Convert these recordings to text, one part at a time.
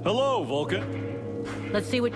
Hello, Vulcan. Let's see what...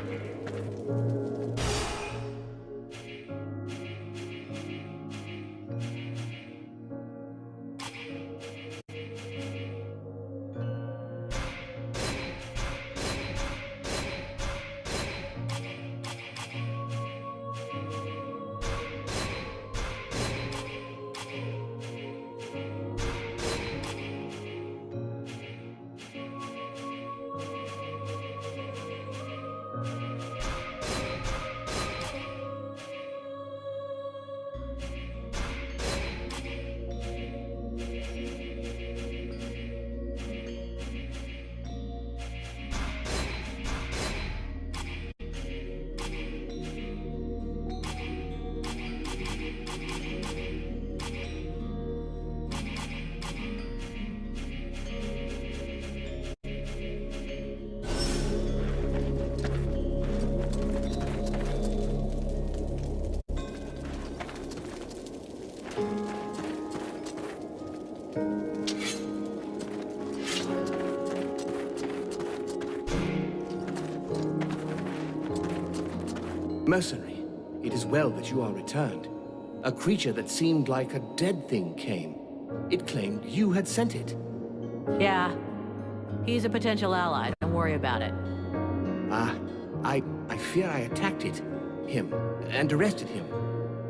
Mercenary, it is well that you are returned. A creature that seemed like a dead thing came. It claimed you had sent it. Yeah. He's a potential ally. Don't worry about it. I fear I attacked him, and arrested him.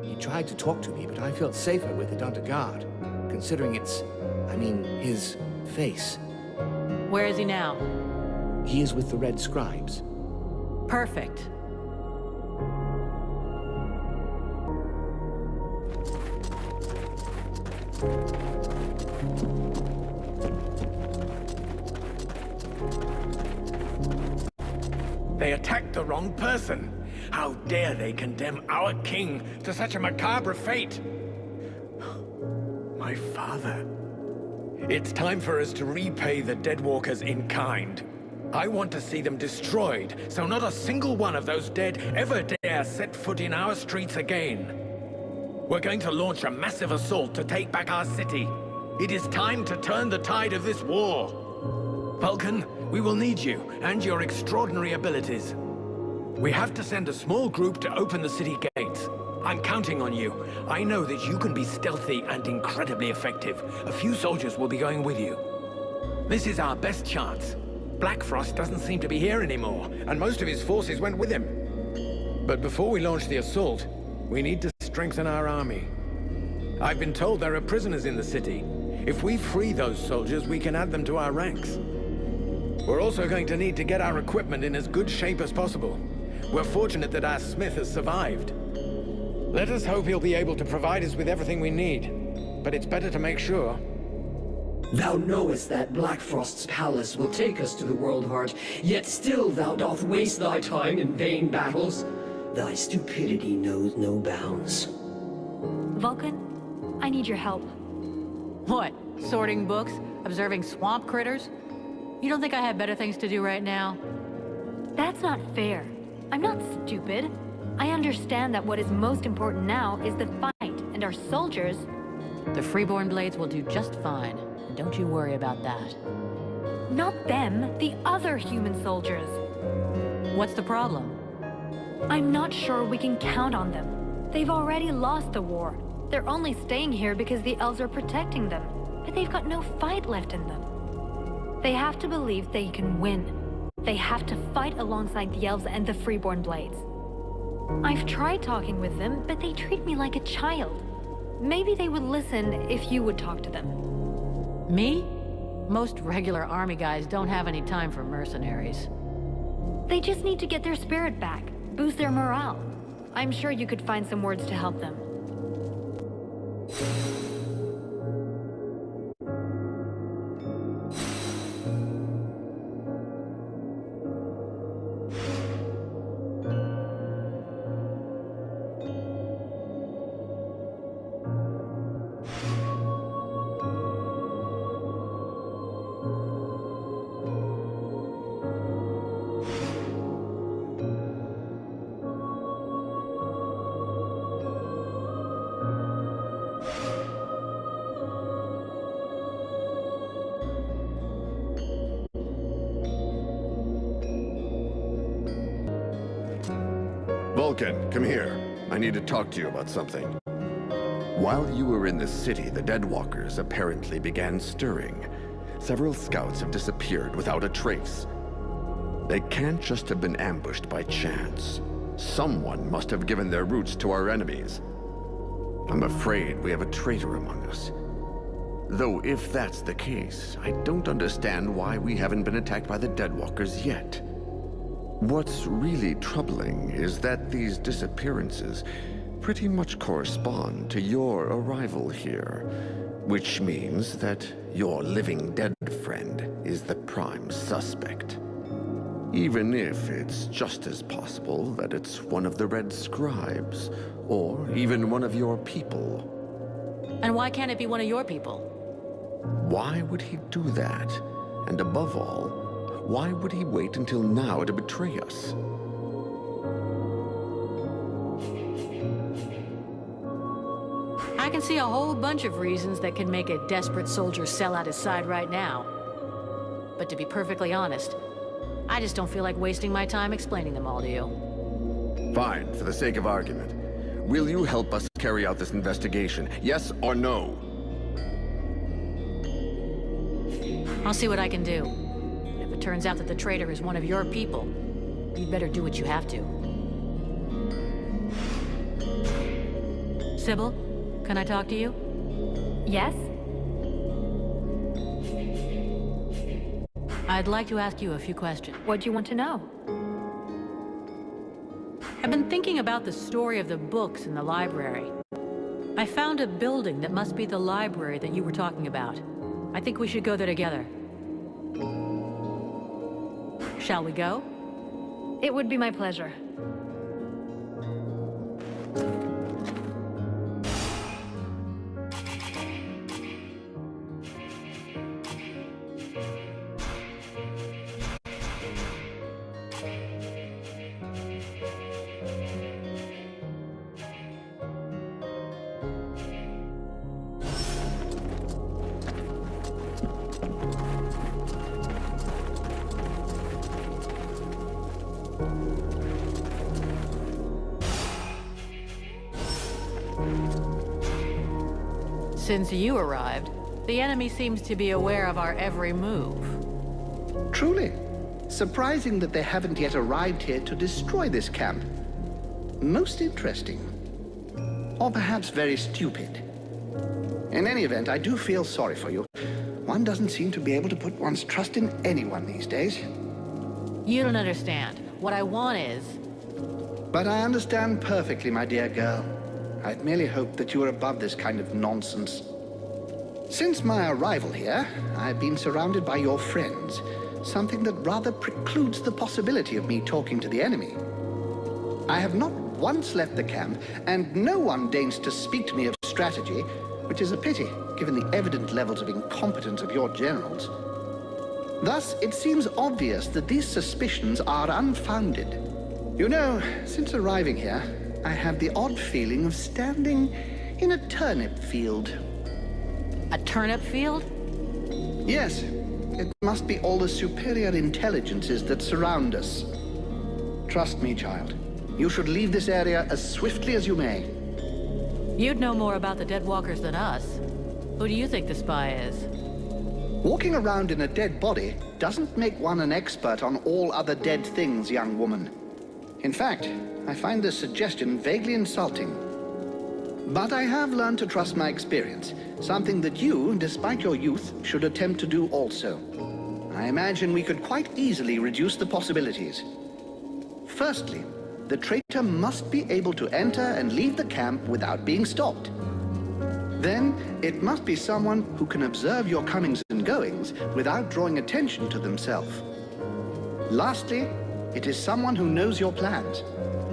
He tried to talk to me, but I felt safer with it under guard, considering his face. Where is he now? He is with the Red Scribes. Perfect. They attacked the wrong person. How dare they condemn our king to such a macabre fate? My father. It's time for us to repay the Deadwalkers in kind. I want to see them destroyed, so not a single one of those dead ever dare set foot in our streets again. We're going to launch a massive assault to take back our city. It is time to turn the tide of this war. Vulcan, we will need you and your extraordinary abilities. We have to send a small group to open the city gates. I'm counting on you. I know that you can be stealthy and incredibly effective. A few soldiers will be going with you. This is our best chance. Black Frost doesn't seem to be here anymore, and most of his forces went with him. But before we launch the assault, we need to strengthen our army. I've been told there are prisoners in the city. If we free those soldiers, we can add them to our ranks. We're also going to need to get our equipment in as good shape as possible. We're fortunate that our smith has survived. Let us hope he'll be able to provide us with everything we need. But it's better to make sure. Thou knowest that Black Frost's palace will take us to the World Heart, yet still thou doth waste thy time in vain battles. Thy stupidity knows no bounds. Vulcan, I need your help. What? Sorting books? Observing swamp critters? You don't think I have better things to do right now? That's not fair. I'm not stupid. I understand that what is most important now is the fight, and our soldiers... The Freeborn Blades will do just fine. Don't you worry about that. Not them, the other human soldiers. What's the problem? I'm not sure we can count on them. They've already lost the war. They're only staying here because the elves are protecting them, but they've got no fight left in them. They have to believe they can win. They have to fight alongside the elves and the Freeborn Blades. I've tried talking with them, but they treat me like a child. Maybe they would listen if you would talk to them. Me? Most regular army guys don't have any time for mercenaries. They just need to get their spirit back, boost their morale. I'm sure you could find some words to help them. Vulcan, come here. I need to talk to you about something. While you were in the city, the Deadwalkers apparently began stirring. Several scouts have disappeared without a trace. They can't just have been ambushed by chance. Someone must have given their routes to our enemies. I'm afraid we have a traitor among us. Though if that's the case, I don't understand why we haven't been attacked by the Deadwalkers yet. What's really troubling is that these disappearances pretty much correspond to your arrival here, which means that your living dead friend is the prime suspect. Even if it's just as possible that it's one of the Red Scribes, or even one of your people. And why can't it be one of your people? Why would he do that? And above all, why would he wait until now to betray us? I can see a whole bunch of reasons that can make a desperate soldier sell out his side right now. But to be perfectly honest, I just don't feel like wasting my time explaining them all to you. Fine, for the sake of argument. Will you help us carry out this investigation? Yes or no? I'll see what I can do. If it turns out that the traitor is one of your people, you'd better do what you have to. Sybil, can I talk to you? Yes? I'd like to ask you a few questions. What do you want to know? I've been thinking about the story of the books in the library. I found a building that must be the library that you were talking about. I think we should go there together. Shall we go? It would be my pleasure. Since you arrived, the enemy seems to be aware of our every move. Truly. Surprising that they haven't yet arrived here to destroy this camp. Most interesting. Or perhaps very stupid. In any event, I do feel sorry for you. One doesn't seem to be able to put one's trust in anyone these days. You don't understand. What I want is... But I understand perfectly, my dear girl. I'd merely hoped that you were above this kind of nonsense. Since my arrival here, I've been surrounded by your friends, something that rather precludes the possibility of me talking to the enemy. I have not once left the camp, and no one deigns to speak to me of strategy, which is a pity, given the evident levels of incompetence of your generals. Thus, it seems obvious that these suspicions are unfounded. You know, since arriving here, I have the odd feeling of standing in a turnip field. A turnip field? Yes, it must be all the superior intelligences that surround us. Trust me, child. You should leave this area as swiftly as you may. You'd know more about the Deadwalkers than us. Who do you think the spy is? Walking around in a dead body doesn't make one an expert on all other dead things, young woman. In fact, I find this suggestion vaguely insulting. But I have learned to trust my experience, something that you, despite your youth, should attempt to do also. I imagine we could quite easily reduce the possibilities. Firstly, the traitor must be able to enter and leave the camp without being stopped. Then, it must be someone who can observe your comings and goings without drawing attention to themselves. Lastly, it is someone who knows your plans.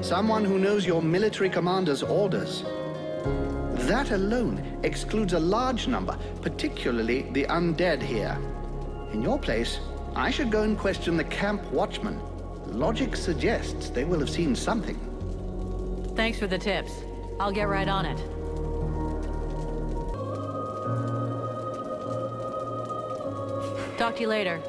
Someone who knows your military commander's orders. That alone excludes a large number, particularly the undead here. In your place, I should go and question the camp watchman. Logic suggests they will have seen something. Thanks for the tips. I'll get right on it. Talk to you later.